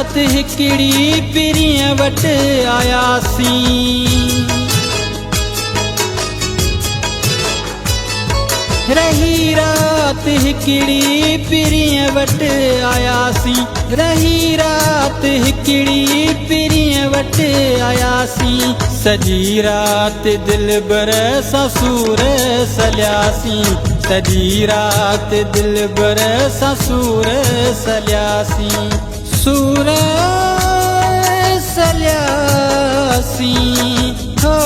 रात हिकिड़ी पिरीअ वटि आयासीं। रही रात हिकिड़ी पिरीअ वटि आयासीं। रही रात हिकिड़ी पिरीअ वटि आयासीं। सॼी रात दिलबर सां सूर सलियासीं। सॼी रात दिलबर सां सूर सलियासीं। सूर सलियासीं हो।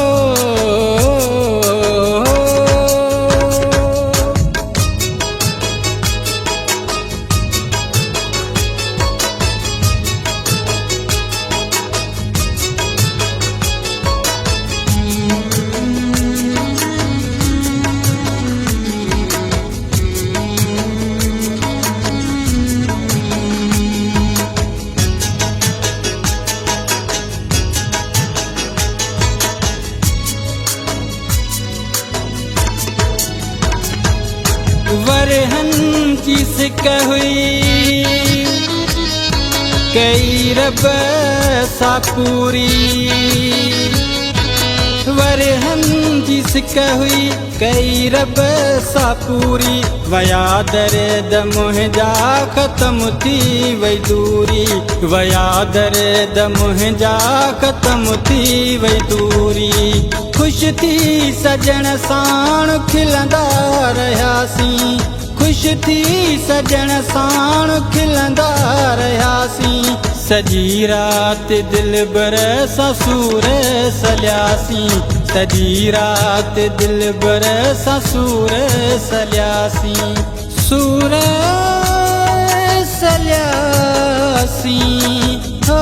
वरहन की सिक हुई कई रब सा पूरी। वरहन की सिक हुई कई रब सा पूरी। वया दर्द मुंहिंजा ख़त्म थी वई दूरी। वया दर्द मुंहिंजा ख़त्म थी वई दूरी। खुश थी सजण साण खिलंदा रहियासीं। खुश थी सजण साण खिलंदा रहियासीं। सॼी रात दिलबर सां सूर सलियासीं। सॼी रात दिलबर सां सूर सलियासीं। सूर सलियासीं हो।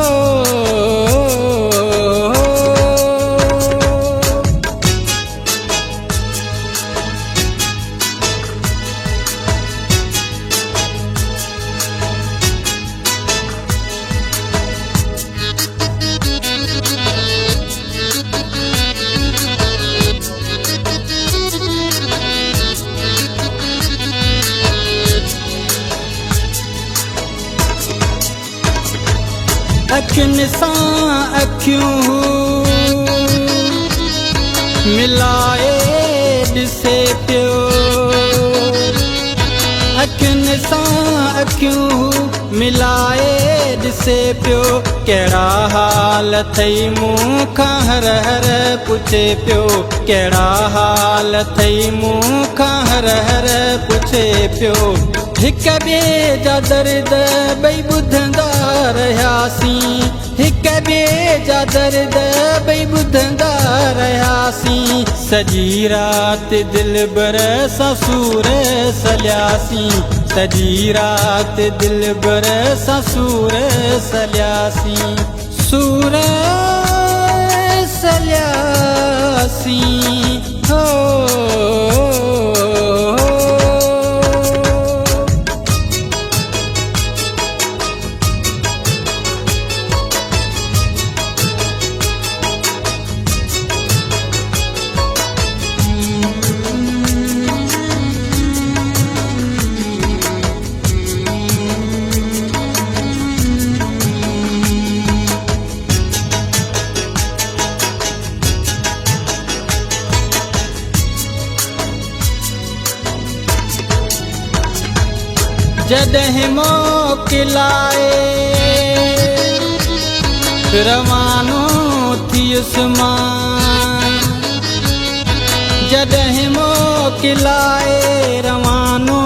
अखियुनि सां अखियूं मिलाए ॾिसे पियो। अखियुनि सां अखियूं मिलाए ॾिसे पियो। कहिड़ा हाल अथई मूंखां हर हर पुछे पियो। कहिड़ा हाल अथई मूंखां हर हर पुछे पियो। हिक ॿिए जा दर्द ॿई ॿुधंदा रहियासीं। हिक ॿिए जा दर्द ॿई ॿुधंदा रहियासीं। सॼी रात दिलबर सां सूर सलियासीं। सॼी रात दिलबर सां सूर सलियासीं। सूर सलियासीं हो। जॾहिं मोकिलाए रवानो थियुसि मां। जॾहिं मोकिलाए रवानो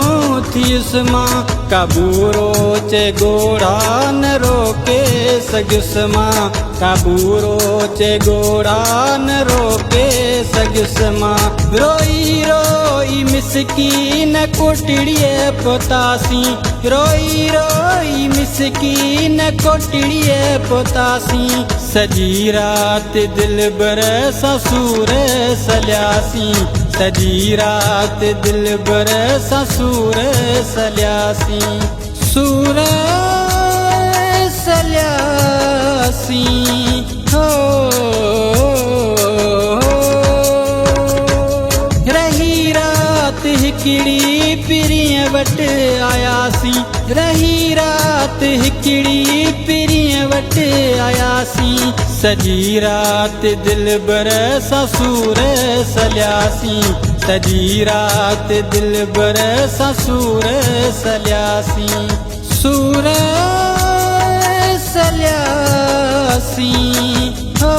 थियुसि मां। काबूरो चे गोड़ा न रोके सघियुसि मां। काबूरो चे गोड़ा न रोके सघियुसि मां। रोई रोई मिसकीन कोटड़ीअ पहुतासीं। रोई रोई मिसकीन कोटड़ीअ पहुतासीं। सॼी रात दिलबर सां सूर सलियासीं। सॼी रात दिलबर सां सूर सलियासीं। सूर सलियासीं हो। रही रात हिकिड़ी पिरीअ वटि आयासीं। रही रात रात हिकिड़ी पिरीअ वटि आयासीं, सॼी रात दिलबर सां सूर सलियासीं, सॼी रात दिलबर सां सूर सलियासीं, सूर सलियासीं हो।